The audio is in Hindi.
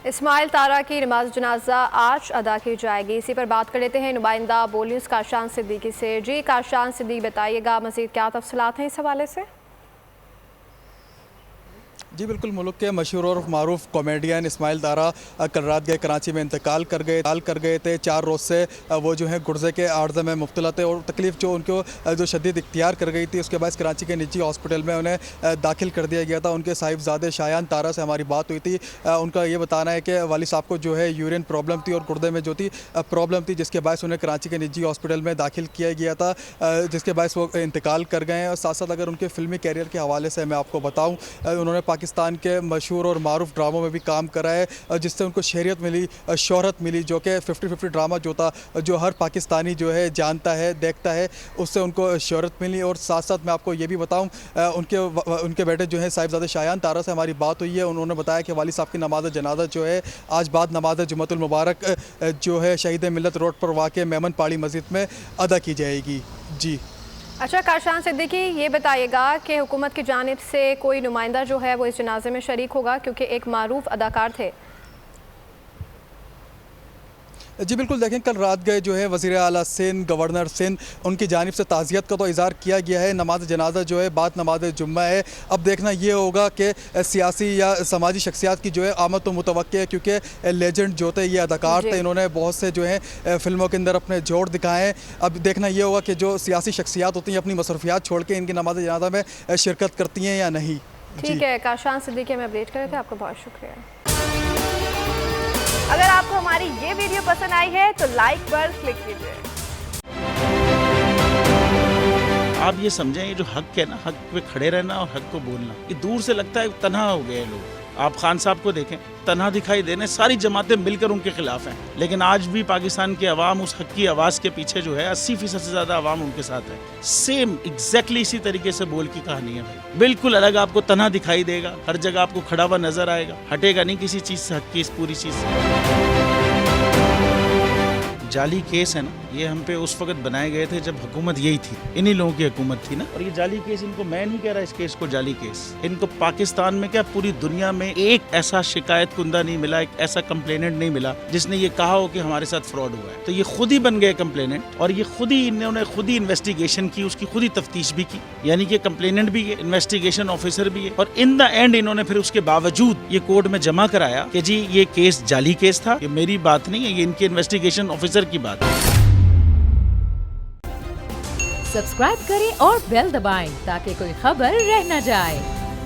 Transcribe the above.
इस्माइल तारा की नमाज जनाजा आज अदा की जाएगी। इसी पर बात कर लेते हैं नुमाइंदा बोल न्यूज़ काशान सिद्दीकी से। जी काशान सिद्दीकी, बताइएगा मज़ीद क्या तफसीलात हैं इस हवाले से। जी बिल्कुल, मुल्क के मशहूर और मारूफ कॉमेडियन इस्माइल तारा कल रात गए कराची में इंतकाल कर गए थे। 4 रोज़ से वो जो है गुर्जे के आर्ज़े में मुब्तला थे और तकलीफ़ जो उनको जो शदीद इख्तियार कर गई थी, उसके बाद कराची के निजी हॉस्पिटल में उन्हें दाखिल कर दिया गया था। उनके साहिबजादे शायान तारा से हमारी बात हुई थी। उनका ये बताना है कि वालिद साहब को जो है यूरिन प्रॉब्लम थी और गुर्दे में जो थी प्रॉब्लम थी, जिसके बायस उन्हें कराची के निजी हॉस्पिटल में दाखिल किया गया था, जिसके बायस वो इंतकाल कर गए हैं। और साथ साथ अगर उनके फ़िल्मी कैरियर के हवाले से मैं आपको बताऊँ, उन्होंने पाकिस्तान के मशहूर और मारूफ ड्रामों में भी काम करा है, जिससे उनको शहरियत मिली, शोहरत मिली, जो कि 50-50 ड्रामा जो था, जो हर पाकिस्तानी जो है जानता है, देखता है, उससे उनको शोहरत मिली। और साथ साथ मैं आपको ये भी बताऊं, उनके बेटे जो है साहिबजादे शायान तारा से हमारी बात हुई है। उन्होंने बताया कि वालिद साहब की नमाज जनाजा जो है आज बाद नमाज जुम्मतुल मुबारक जो है शहीद मिलत रोड पर वाक़ मेमन पहाड़ी मस्जिद में अदा की जाएगी। जी अच्छा काशान सिद्दीकी, ये बताइएगा कि हुकूमत की जानिब से कोई नुमाइंदा जो है वो इस जनाजे में शरीक होगा, क्योंकि एक मारूफ अदाकार थे। जी बिल्कुल, देखें कल रात गए जो है वज़ीर आला सिंध, गवर्नर सिंध, उनकी जानिब से ताज़ियत का तो इज़हार किया गया है। नमाज जनाजा जो है बाद नमाज जुम्मा है। अब देखना ये होगा कि सियासी या समाजी शख्सियात की जो है आमद तो मुतवक्की है, क्योंकि लेजेंड जो थे, ये अदाकार थे, इन्होंने बहुत से जो है फ़िल्मों के अंदर अपने जोड़ दिखाए हैं। अब देखना ये होगा कि जो सियासी शख्सियात होती हैं अपनी मसरूफियात छोड़ के इनकी नमाज जनाजा में शिरकत करती हैं या नहीं। ठीक है काशान सिद्दीकी, हमें अपडेट कर रहे थे, आपका बहुत शुक्रिया। अगर आपको हमारी ये वीडियो पसंद आई है तो लाइक पर क्लिक कीजिए। आप ये समझें, ये जो हक है ना, हक पे खड़े रहना और हक को बोलना, ये दूर से लगता है तन्हा हो गए लोग। आप खान साहब को देखें, तन्हा दिखाई देने, सारी जमातें मिलकर उनके खिलाफ हैं, लेकिन आज भी पाकिस्तान की आवाम उस हक की आवाज़ के पीछे जो है 80% से ज़्यादा आवाम उनके साथ है। सेम एग्जैक्टली इसी तरीके से बोल की कहानी है भाई, बिल्कुल अलग आपको तन्हा दिखाई देगा, हर जगह आपको खड़ा हुआ नजर आएगा, हटेगा नहीं किसी चीज़ से, हक की इस पूरी चीज़ से। जाली केस है ना, ये हम पे उस वक्त बनाए गए थे जब हुकूमत यही थी, इन्हीं लोगों की हुकूमत थी ना। और ये जाली केस, इनको मैं नहीं कह रहा इस केस को जाली केस, इनको पाकिस्तान में क्या पूरी दुनिया में एक ऐसा शिकायत कुंदा नहीं मिला, एक ऐसा कंप्लेनेंट नहीं मिला जिसने ये कहा हो कि हमारे साथ फ्रॉड हुआ है। तो ये खुद ही बन गए कंप्लेनेंट, और ये खुद ही इन्होंने खुद ही इन्वेस्टिगेशन की, उसकी खुद ही तफ्तीश भी की, यानी कि कंप्लेनेंट भी है, इन्वेस्टिगेशन ऑफिसर भी है, और इन द एंड इन्होंने फिर उसके बावजूद ये कोर्ट में जमा कराया कि जी ये केस जाली केस था। ये मेरी बात नहीं है, ये इनके इन्वेस्टिगेशन ऑफिसर की बात है। सब्सक्राइब करें और बेल दबाएं ताकि कोई खबर रह न जाए।